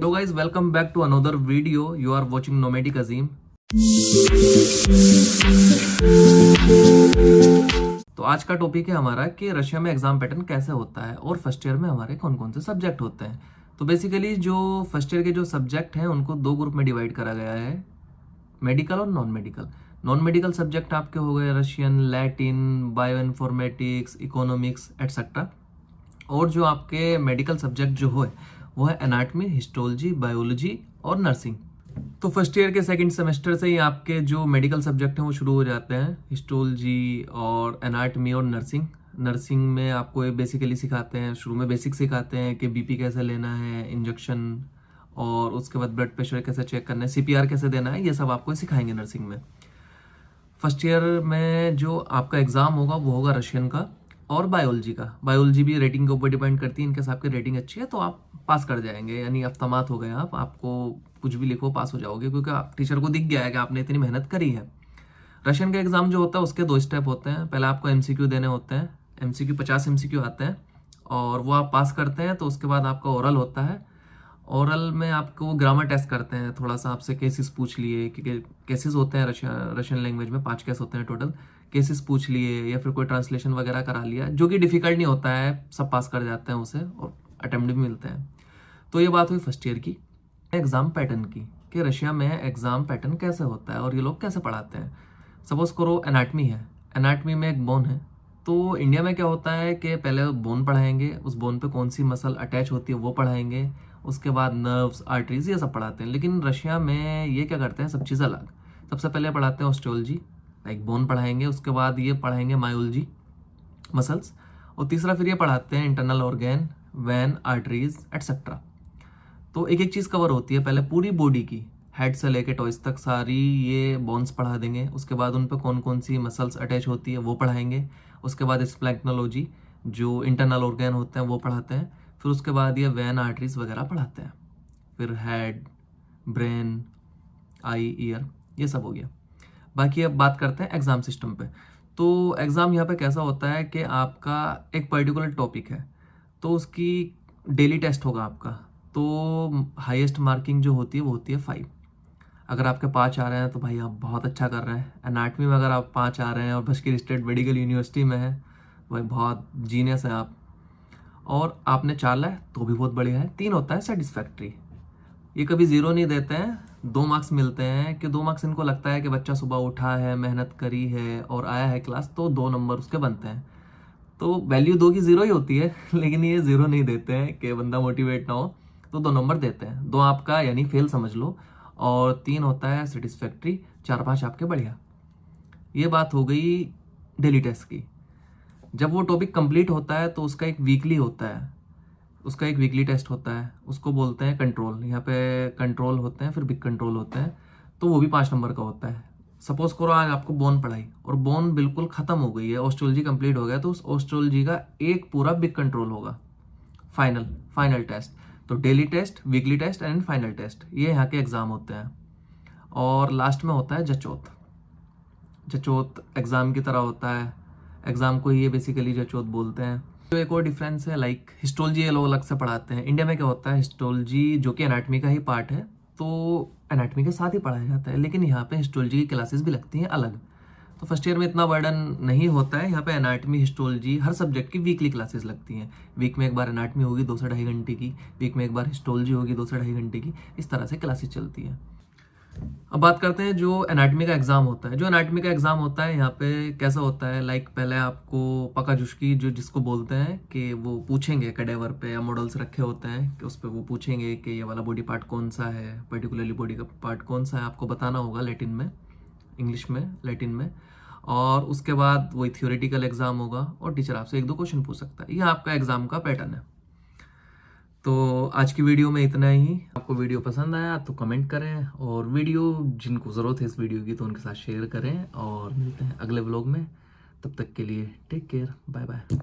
Hello guys, welcome back to another video. You are watching Nomadic Azim. तो आज का topic है हमारा कि रशिया में एग्जाम पैटर्न कैसे होता है और फर्स्ट ईयर में हमारे कौन कौन से सब्जेक्ट होते हैं। तो बेसिकली जो फर्स्ट ईयर के जो सब्जेक्ट हैं उनको दो ग्रुप में डिवाइड करा गया है, मेडिकल और non medical. Non medical subject आपके हो गए Russian, Latin, bio informatics, economics etcetera. और जो आपके मेडिकल सब्जेक्ट जो है वो है एनाटमी, हिस्टोलॉजी, बायोलॉजी और नर्सिंग। तो फर्स्ट ईयर के सेकंड सेमेस्टर से ही आपके जो मेडिकल सब्जेक्ट हैं वो शुरू हो जाते हैं, हिस्टोलॉजी और एनाटमी और नर्सिंग। नर्सिंग में आपको ये बेसिकली सिखाते हैं, शुरू में बेसिक सिखाते हैं कि बीपी कैसे लेना है, इंजेक्शन, और उसके बाद ब्लड प्रेशर कैसे चेक करना है, सीपीआर कैसे देना है, ये सब आपको सिखाएंगे नर्सिंग में। फर्स्ट ईयर में जो आपका एग्जाम होगा वो होगा रशियन का और बायोलॉजी का। बायोलॉजी भी रेटिंग के ऊपर डिपेंड करती है, इनके आपकी रेटिंग अच्छी है तो आप पास कर जाएंगे, यानी अफ्तामात हो गए आप, आपको कुछ भी लिखो पास हो जाओगे, क्योंकि टीचर को दिख गया है कि आपने इतनी मेहनत करी है। रशियन का एग्जाम जो होता है उसके 2 स्टेप होते हैं। पहले आपको एमसीक्यू देने होते हैं, एमसीक्यू 50 एमसीक्यू आते हैं और वो आप पास करते हैं तो उसके बाद आपका ओरल होता है। ओरल में आपको ग्रामर टेस्ट करते हैं, थोड़ा सा आपसे केसेस पूछ लिए, क्योंकि केसेस होते हैं रशियन लैंग्वेज में 5 केस होते हैं टोटल। केसेस पूछ लिए या फिर कोई ट्रांसलेशन वगैरह करा लिया, जो कि डिफिकल्ट नहीं होता है, सब पास कर जाते हैं उसे और अटेम्प्ट भी मिलते हैं। तो ये बात हुई फर्स्ट ईयर की। एग्जाम पैटर्न की कि रशिया में एग्जाम पैटर्न कैसे होता है और ये लोग कैसे पढ़ाते हैं। सपोज करो एनाटमी है, एनाटमी में एक बोन है। तो इंडिया में क्या होता है कि पहले बोन पढ़ाएंगे, उस बोन पे कौन सी मसल अटैच होती है वो पढ़ाएंगे, उसके बाद नर्व्स, आर्टरीज, ये सब पढ़ाते हैं। लेकिन रशिया में ये क्या करते हैं, सब चीज़ अलग। सबसे पहले पढ़ाते हैं ऑस्टियोलॉजी, लाइक बोन पढ़ाएंगे, उसके बाद ये पढ़ाएंगे मायोलॉजी, मसल्स, और तीसरा फिर ये पढ़ाते हैं internal organ, vein, arteries etcetera. तो एक एक चीज़ कवर होती है, पहले पूरी बॉडी की, हेड से लेके टॉयज तक सारी ये बोन्स पढ़ा देंगे। उसके बाद उन पर कौन कौन सी मसल्स अटैच होती है वो पढ़ाएंगे। उसके बाद स्प्लैंक्नोलॉजी, जो इंटरनल ऑर्गन होते हैं वो पढ़ाते हैं। फिर उसके बाद ये वैन, आर्टरीज वगैरह पढ़ाते हैं। फिर हेड, ब्रेन, आई, ईयर, ये सब हो गया। बाकी अब बात करते हैं एग्ज़ाम सिस्टम पे। तो एग्ज़ाम यहाँ पे कैसा होता है कि आपका एक पर्टिकुलर टॉपिक है तो उसकी डेली टेस्ट होगा आपका। तो हाईएस्ट मार्किंग जो होती है वो होती है 5। अगर आपके 5 आ रहे हैं तो भाई आप बहुत अच्छा कर रहे हैं। एनाटमी में अगर आप 5 आ रहे हैं और बशकीर स्टेट मेडिकल यूनिवर्सिटी में है, भाई बहुत जीनियस है आप। और आपने 4 लाए तो भी बहुत बढ़िया है। 3 होता है सेटिस्फैक्ट्री, ये कभी 0 नहीं देते हैं, 2 मार्क्स मिलते हैं कि 2 मार्क्स इनको लगता है कि बच्चा सुबह उठा है, मेहनत करी है और आया है क्लास, तो 2 नंबर उसके बनते हैं। तो वैल्यू 2 की 0 ही होती है, लेकिन ये 0 नहीं देते हैं कि बंदा मोटिवेट ना हो, तो 2 नंबर देते हैं। 2 आपका यानी फेल समझ लो, और 3 होता है सेटिस्फैक्ट्री, 4-5 आपके बढ़िया। ये बात हो गई डेली टेस्ट की। जब वो टॉपिक कंप्लीट होता है तो उसका एक वीकली होता है, उसका एक वीकली टेस्ट होता है, उसको बोलते हैं कंट्रोल। यहाँ पे कंट्रोल होते हैं, फिर बिग कंट्रोल होते हैं, तो वो भी 5 नंबर का होता है। सपोज करो आज आपको बोन पढ़ाई और बोन बिल्कुल खत्म हो गई है, ऑस्ट्रोलॉजी कंप्लीट हो गया, तो उस ऑस्ट्रोलॉजी का एक पूरा बिग कंट्रोल होगा, फाइनल टेस्ट। तो daily test, weekly test and final test, ये यहाँ के एग्जाम होते हैं। और लास्ट में होता है जचोत। जचोत एग्जाम की तरह होता है, एग्जाम को ये बेसिकली जचोत बोलते हैं। तो एक और डिफरेंस है, लाइक हिस्टोलॉजी ये लोग अलग से पढ़ाते हैं। इंडिया में क्या होता है, हिस्टोलॉजी जो कि एनाटमी का ही पार्ट है तो एनाटमी के साथ ही पढ़ाया जाता है, लेकिन यहाँ पे हिस्टोलॉजी की क्लासेस भी लगती हैं अलग। तो फर्स्ट ईयर में इतना बर्डन नहीं होता है। यहाँ पे एनाटमी, हिस्टोलॉजी, हर सब्जेक्ट की वीकली क्लासेस लगती हैं। वीक में एक बार एनाटमी होगी 2 से 2.5 घंटे की, वीक में एक बार हिस्टोलॉजी होगी 2 से 2.5 घंटे की, इस तरह से क्लासेस चलती हैं। अब बात करते हैं जो एनाटमी का एग्जाम होता है। जो एनाटमी का एग्जाम होता है यहाँ पे कैसा होता है, लाइक पहले आपको पकाजुश्की जो जिसको बोलते हैं कि वो पूछेंगे कैडेवर पे या मॉडल्स रखे होते हैं कि उस पर वो पूछेंगे कि ये वाला बॉडी पार्ट कौन सा है, पर्टिकुलरली बॉडी का पार्ट कौन सा है, आपको बताना होगा लैटिन में, इंग्लिश में, लैटिन में। और उसके बाद वही थियोरेटिकल एग्जाम होगा और टीचर आपसे 1-2 क्वेश्चन पूछ सकता है। यह आपका एग्जाम का पैटर्न है। तो आज की वीडियो में इतना ही। आपको वीडियो पसंद आया तो कमेंट करें, और वीडियो जिनको ज़रूरत है इस वीडियो की तो उनके साथ शेयर करें, और मिलते हैं अगले व्लॉग में। तब तक के लिए टेक केयर, बाय बाय।